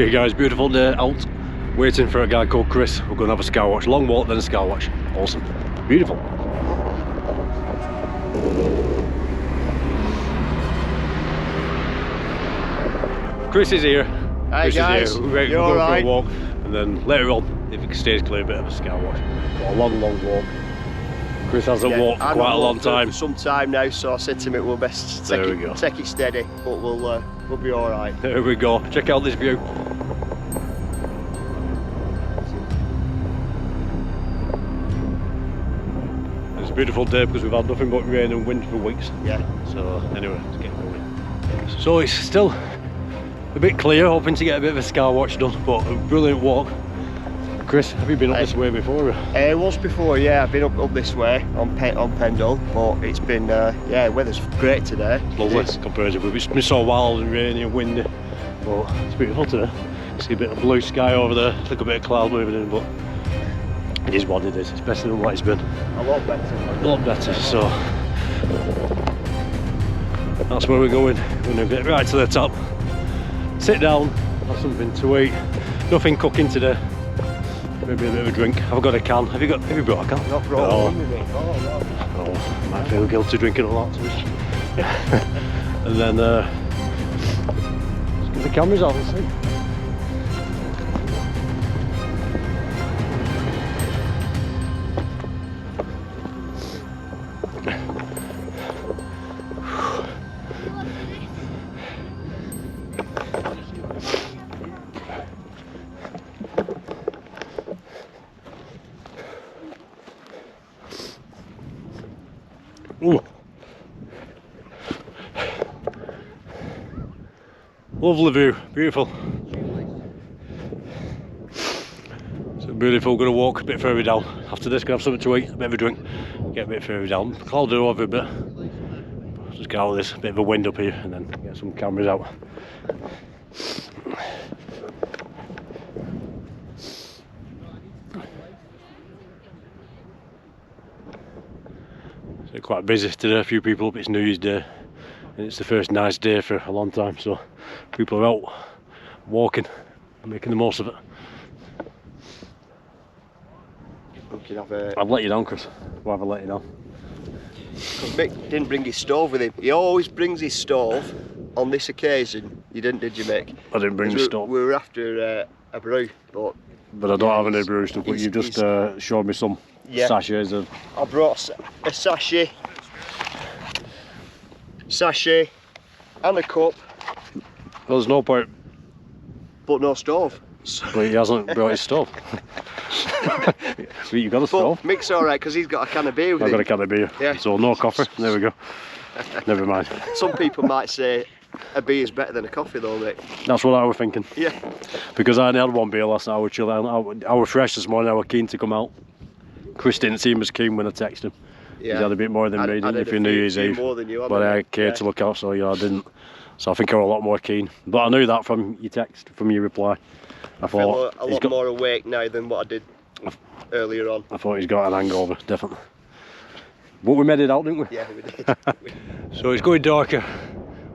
Okay guys, beautiful day out, waiting for a guy called Chris. We're going to have a Skywatch, long walk then a Skywatch. Awesome, beautiful. Chris is here. Hi guys, We're going for a walk, and then later on, if it stays clear, a bit of a Skywatch. Got a long walk. Chris hasn't walked for quite a long time. For some time now, so I said to him we'll best take it steady, but we'll be all right. There we go. Check out this view. It's a beautiful day because we've had nothing but rain and wind for weeks. Yeah. So anyway, let's get going. So it's still a bit clear, hoping to get a bit of a Skywatch done, but a brilliant walk. Chris, have you been up this way before? Once before, yeah. I've been up this way on Pendle, but it's been yeah, weather's great today. It's lovely compared to it's been so wild and rainy and windy, but it's beautiful today. See a bit of blue sky over there, it's like a bit of cloud moving in, but it is what it is. It's better than what it's been. A lot better. A lot better. So that's where we're going. We're going to get right to the top, sit down, have something to eat. Nothing cooking today. Maybe a bit of a drink. Have I got a can? Have you brought a can? Not brought one with me. Oh, I might feel guilty drinking a lot. And then let's get the cameras out and see. Ooh. Lovely view, beautiful. So beautiful, gonna walk a bit further down. After this, gonna have something to eat, a bit of a drink, get a bit further down. Clouded over a bit. Just get out of this, a bit of a wind up here, and then get some cameras out. Quite busy today, a few people up. It's New Year's Day and it's the first nice day for a long time, so people are out walking and making the most of it. I've let you down, Chris. Why have I let you down? Because Mick didn't bring his stove with him. He always brings his stove. On this occasion, you didn't, did you, Mick? I didn't bring the stove. We were after a brew, but I don't have any brew stuff, but you just showed me some sachets of... I brought a sachet and a cup. Well, there's no point. But no stove. But he hasn't brought his stove. You got a stove? But Mick's alright because he's got a can of beer with him. I've got a can of beer, yeah. So no coffee, there we go. Never mind. Some people might say a beer is better than a coffee though, Mick. That's what I was thinking. Yeah. Because I only had one beer last night, I was chilling. I was fresh this morning, I was keen to come out. Chris didn't seem as keen when I texted him. Yeah. He had a bit more than me, didn't he, for New Year's Eve. More than you, but I cared to look out, so yeah, I didn't. So I think I was a lot more keen. But I knew that from your text, from your reply. I thought a lot more awake now than what I did earlier on. I thought he's got an hangover, definitely. But we made it out, didn't we? Yeah, we did. So it's going darker.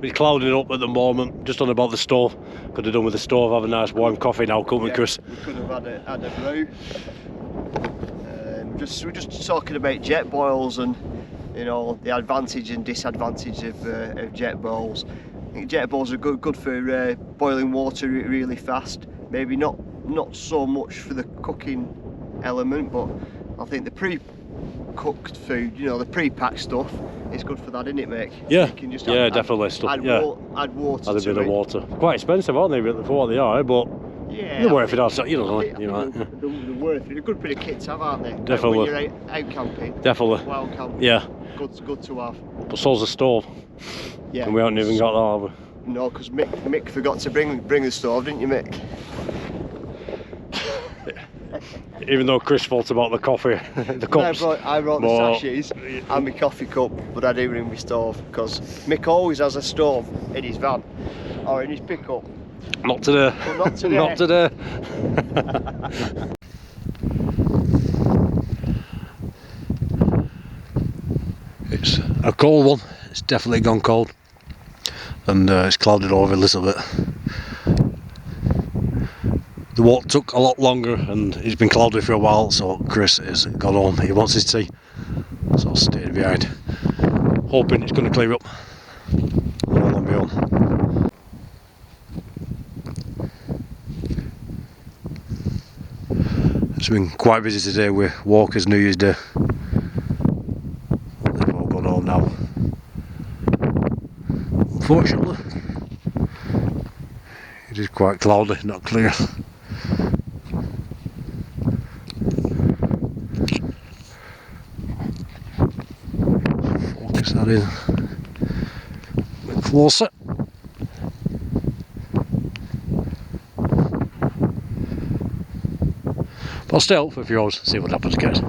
It's clouding up at the moment, just on about the stove. Could have done with the stove, have a nice warm coffee now, couldn't we, Chris? We could have had a brew. We're just talking about jet boils and, you know, the advantage and disadvantage of jet boils. I think jet boils are good for boiling water really fast. Maybe not so much for the cooking element, but I think the pre-cooked food, you know, the pre-packed stuff, is good for that, isn't it, mate? Yeah, you can just definitely. Add water. Add a bit of water. Quite expensive, aren't they, really, for what they are? But yeah, they're worth it outside, you know. They're worth it. They're a good bit of kit to have, aren't they? Definitely. When you're out camping. Definitely. Wild camping. Yeah. Good to have. But so's the stove. Yeah. And we haven't even got that, have we? No, because Mick forgot to bring the stove, didn't you, Mick? Even though Chris felt about the coffee, the cups. I brought the sachets and my coffee cup, but I didn't bring my stove because Mick always has a stove in his van or in his pickup. Not today. Well, not today. Not today. It's a cold one. It's definitely gone cold, and it's clouded over a little bit. The walk took a lot longer and it's been cloudy for a while, so Chris has gone home. He wants his tea, so I'll stay behind, hoping it's going to clear up all on my own. It's been quite busy today with walkers, New Year's Day. They've all gone home now, unfortunately. It is quite cloudy, not clear. Focus that in a bit closer. But I'll stay out for a few hours, see what happens, guys.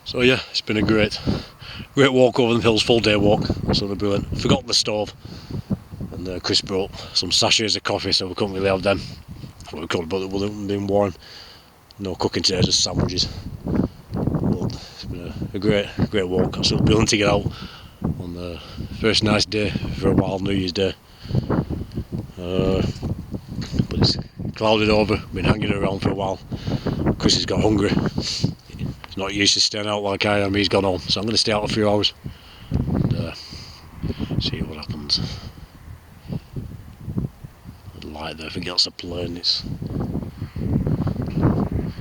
So yeah, it's been a great walk over the hills, full day walk. Absolutely brilliant. Forgot the stove, and Chris brought some sachets of coffee, so we couldn't really have them. What we could, but it wouldn't been warm. No cooking today, just sandwiches. But it's been a great walk. Absolutely brilliant to get out on the first nice day for a while, New Year's Day. But it's clouded over, been hanging around for a while. Chris has got hungry. He's not used to staying out like I am, he's gone home. So I'm going to stay out a few hours and see what happens. The light there, I think that's a plane. It's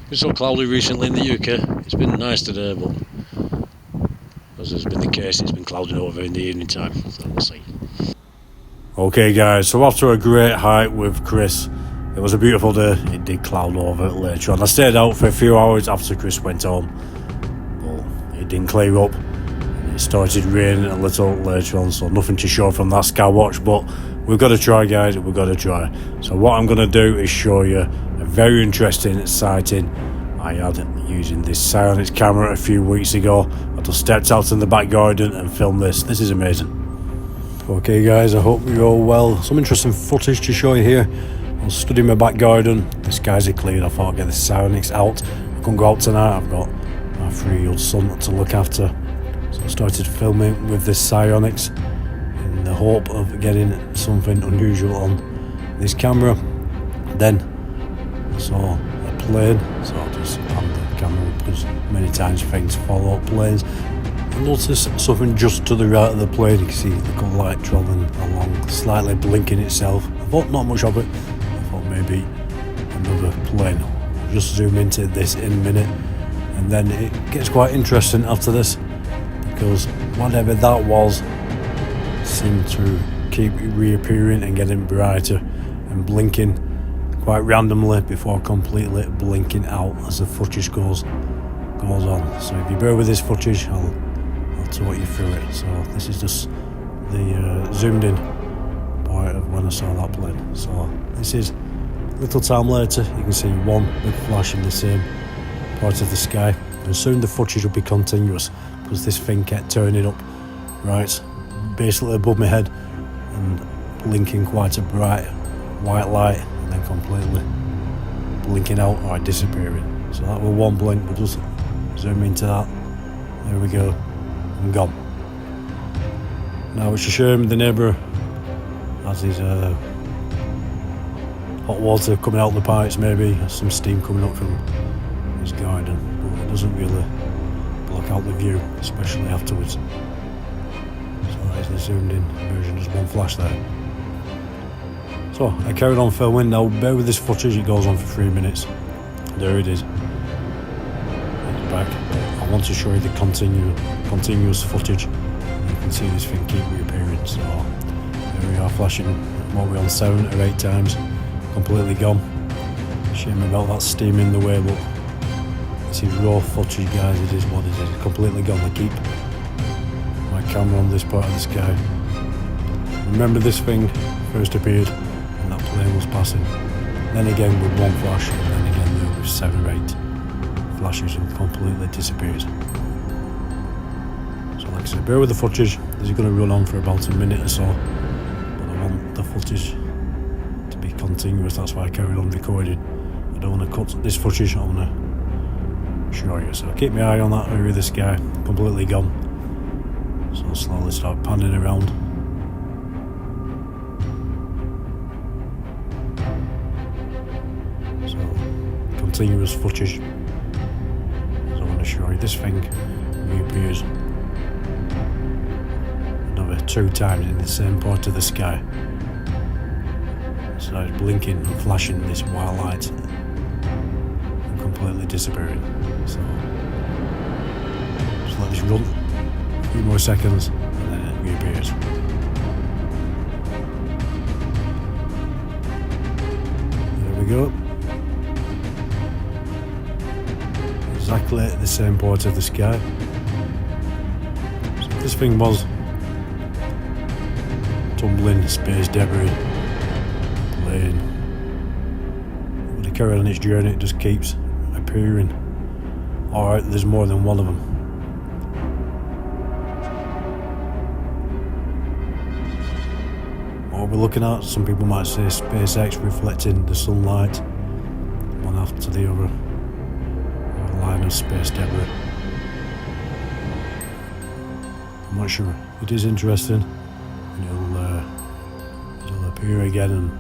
been so cloudy recently in the UK. It's been nice today, but as has been the case, it's been clouded over in the evening time, so we'll see. Okay guys, so after a great hike with Chris, it was a beautiful day. It did cloud over later on. I stayed out for a few hours after Chris went home, but it didn't clear up. It started raining a little later on, so nothing to show from that Skywatch, but we've got to try, guys, we've got to try. So what I'm going to do is show you a very interesting sighting I had using this Sionyx camera a few weeks ago. I just stepped out in the back garden and filmed this. This is amazing. Okay guys, I hope you're all well. Some interesting footage to show you here. I was stood in my back garden, the skies are clear. I thought I'd get the Sionyx out. I couldn't go out tonight, I've got my 3-year-old son to look after. So I started filming with this Sionyx in the hope of getting something unusual on this camera. Then I saw a plane, so I just panned the camera because many times things follow up planes. I noticed something just to the right of the plane. You can see the colour light travelling along, slightly blinking itself. I thought not much of it. I thought maybe another plane. I'll just zoom into this in a minute, and then it gets quite interesting after this, because whatever that was seemed to keep reappearing and getting brighter and blinking quite randomly before completely blinking out as the footage goes on. So if you bear with this footage, I'll talk you through it. So this is just the zoomed in part of when I saw that plane. So this is a little time later. You can see one big flash in the same part of the sky, and soon the footage will be continuous because this thing kept turning up right basically above my head and blinking quite a bright white light, and then completely blinking out or disappearing. So that was one blink. We'll just zoom into that. There we go, and gone. Now it's a shame the neighbour has his hot water coming out the pipes, maybe some steam coming up from his garden, but it doesn't really block out the view, especially afterwards. So that is the zoomed in version, just one flash there. So I carried on filming. Now bear with this footage, it goes on for 3 minutes. There it is. It's back. I want to show you the continuous footage. You can see this thing keep reappearing. So there we are, flashing what we're on 7 or 8 times. Completely gone. Shame about that steam in the way, but this is raw footage, guys. It is what it is. It's completely gone. I keep my camera on this part of the sky. Remember, this thing first appeared and that plane was passing. Then again with one flash, and then again there was 7 or 8 flashes and completely disappeared. So like I said, bear with the footage. This is going to run on for about a minute or so, but I want the footage to be continuous. That's why I carried on recording. I don't want to cut this footage. I want to show you. So keep my eye on that area of the sky. Completely gone. So I'll slowly start panning around. continuous footage. So I want to show you this thing reappears another 2 times in the same part of the sky. So it's blinking and flashing this white light and completely disappearing. So just let this run a few more seconds and then it reappears. There we go. Exactly at the same part of the sky. So this thing was tumbling space debris, plane. When it carried on its journey, it just keeps appearing. Alright, there's more than one of them. What we're looking at, some people might say SpaceX reflecting the sunlight one after the other. Or a line of space debris. I'm not sure. It is interesting. And it'll appear again, and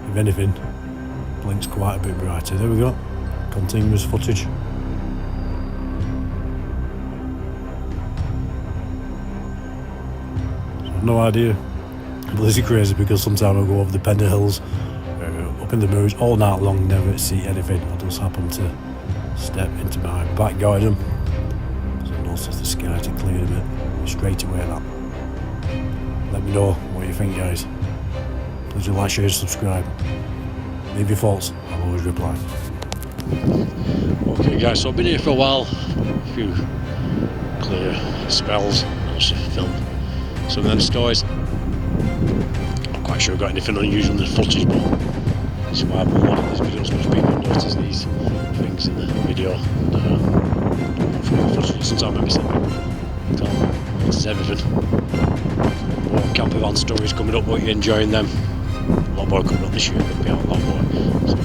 if anything, blinks quite a bit brighter. There we go. Continuous footage. So I've no idea. But this is crazy because sometimes I go over the Pender Hills, up in the moors all night long, never see anything. I just happen to step into my back garden, so I notice the sky to clear a bit straight away. That. Let me know what you think, guys. Please do like, share, subscribe. Leave your thoughts. I'll always reply. Okay, guys. So I've been here for a while. A few clear spells. I also filmed some of them stories. I'm quite sure I've got anything unusual in the footage, but this is why I've been watching this video. So much people notice these things in the video. Sometimes maybe you can't notice everything. More camper van stories coming up, but you're enjoying them. A lot more coming up this year, there'll be a lot more. So,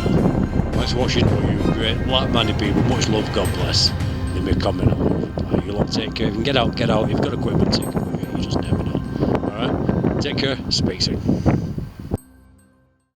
thanks for watching, you great like-minded people, much love, God bless. Leave me a comment, you lot take care. If you can get out, you've got equipment, take it with you, you just never know. Alright, take care, speak soon.